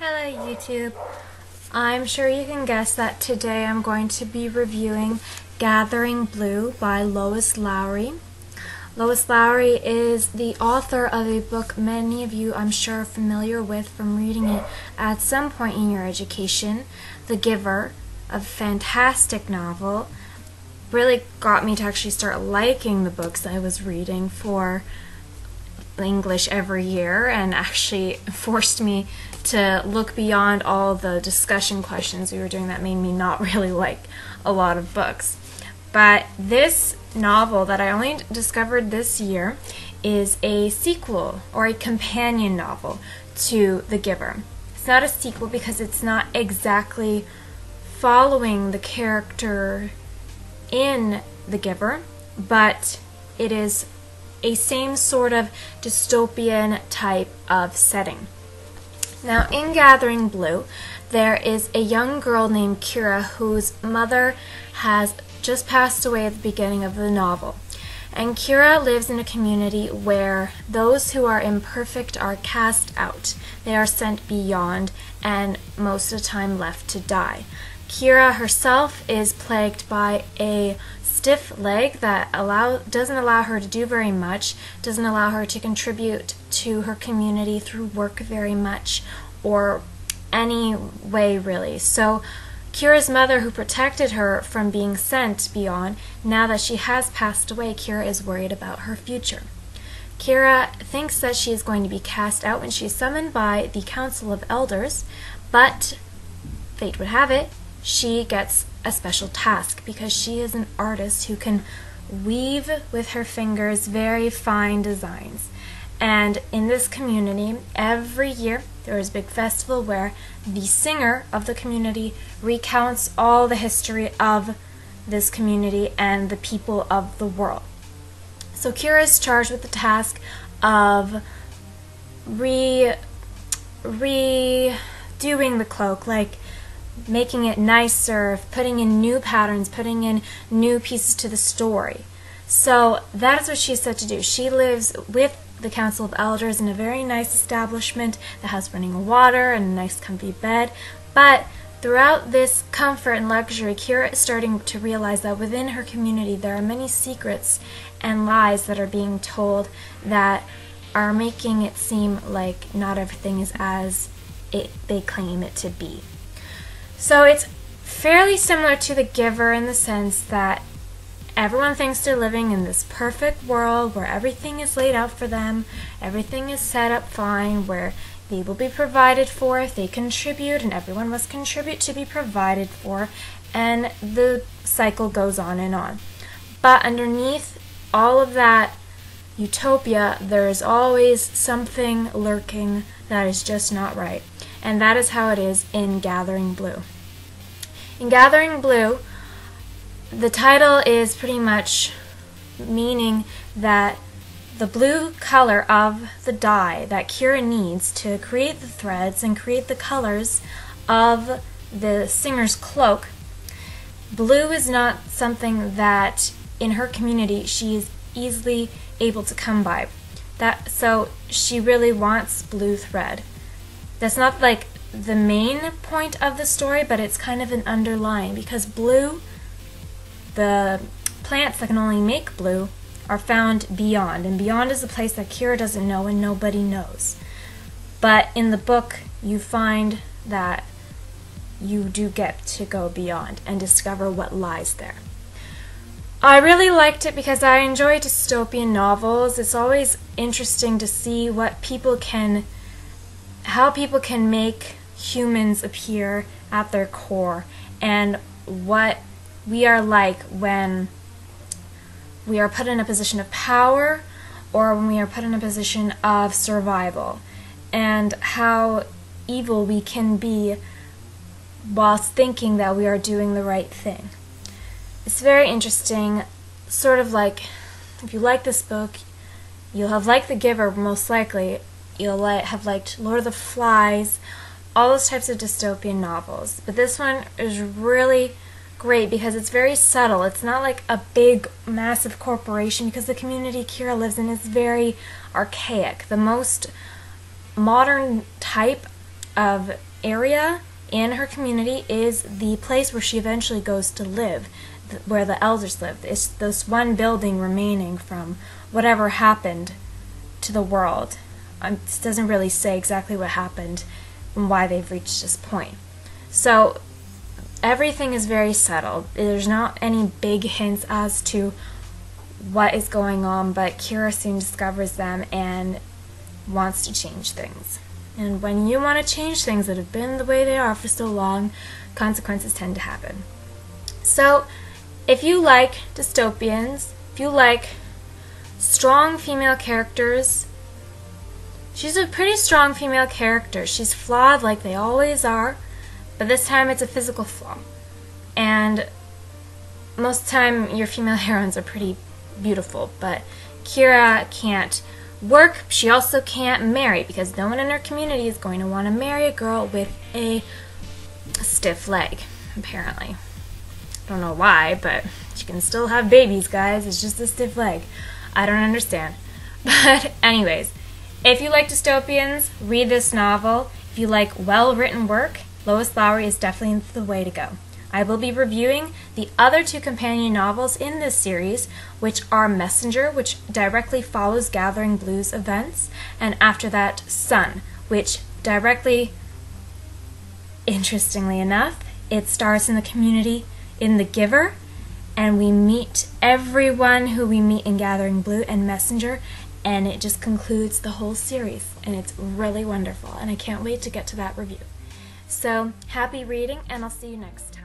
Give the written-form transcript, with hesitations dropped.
Hello YouTube. I'm sure you can guess that today I'm going to be reviewing Gathering Blue by Lois Lowry. Lois Lowry is the author of a book many of you I'm sure are familiar with from reading it at some point in your education, The Giver, a fantastic novel. Really got me to actually start liking the books I was reading for English every year, and actually forced me to look beyond all the discussion questions we were doing that made me not really like a lot of books. But this novel that I only discovered this year is a sequel or a companion novel to The Giver. It's not a sequel because it's not exactly following the character in The Giver, but it is a same sort of dystopian type of setting. Now, in Gathering Blue, there is a young girl named Kira whose mother has just passed away at the beginning of the novel. And Kira lives in a community where those who are imperfect are cast out. They are sent beyond and most of the time left to die. Kira herself is plagued by a stiff leg that doesn't allow her to do very much, doesn't allow her to contribute to her community through work very much, or any way really. So Kira's mother, who protected her from being sent beyond, now that she has passed away, Kira is worried about her future. Kira thinks that she is going to be cast out when she is summoned by the Council of Elders, but fate would have it, she gets a special task because she is an artist who can weave with her fingers very fine designs. And in this community, every year there is a big festival where the singer of the community recounts all the history of this community and the people of the world. So Kira is charged with the task of redoing the cloak, like making it nicer, putting in new patterns, putting in new pieces to the story. So that is what she's set to do. She lives with the Council of Elders in a very nice establishment that has running water and a nice comfy bed. But throughout this comfort and luxury, Kira is starting to realize that within her community there are many secrets and lies that are being told that are making it seem like not everything is as they claim it to be. So it's fairly similar to The Giver in the sense that everyone thinks they're living in this perfect world where everything is laid out for them, everything is set up fine, where they will be provided for if they contribute, and everyone must contribute to be provided for, and the cycle goes on and on. But underneath all of that utopia, there is always something lurking that is just not right. And that is how it is in Gathering Blue. In Gathering Blue, the title is pretty much meaning that the blue color of the dye that Kira needs to create the threads and create the colors of the singer's cloak, blue is not something that in her community she is easily able to come by. So she really wants blue thread. That's not like the main point of the story, but it's kind of an underlying, because blue, the plants that can only make blue, are found beyond, and beyond is a place that Kira doesn't know and nobody knows. But in the book you find that you do get to go beyond and discover what lies there. I really liked it because I enjoy dystopian novels. It's always interesting to see how people can make humans appear at their core, and what we are like when we are put in a position of power or when we are put in a position of survival, and how evil we can be whilst thinking that we are doing the right thing. It's very interesting, sort of like, if you like this book, you'll have liked The Giver most likely. You'll have liked Lord of the Flies, all those types of dystopian novels. But this one is really great because it's very subtle. It's not like a big, massive corporation, because the community Kira lives in is very archaic. The most modern type of area in her community is the place where she eventually goes to live, where the elders live. It's this one building remaining from whatever happened to the world. It doesn't really say exactly what happened and why they've reached this point. So everything is very settled. There's not any big hints as to what is going on, but Kira soon discovers them and wants to change things. And when you want to change things that have been the way they are for so long, consequences tend to happen. So if you like dystopians, if you like strong female characters, she's a pretty strong female character. She's flawed like they always are, but this time it's a physical flaw. And most of the time your female heroines are pretty beautiful, but Kira can't work. She also can't marry because no one in her community is going to want to marry a girl with a stiff leg, apparently. I don't know why, but she can still have babies, guys. It's just a stiff leg. I don't understand. But anyways, if you like dystopians, read this novel. If you like well-written work, Lois Lowry is definitely the way to go. I will be reviewing the other two companion novels in this series, which are Messenger, which directly follows Gathering Blue's events, and after that, Sun, which directly, interestingly enough, it stars in the community in The Giver, and we meet everyone who we meet in Gathering Blue and Messenger, and it just concludes the whole series, and it's really wonderful, and I can't wait to get to that review. So, happy reading, and I'll see you next time.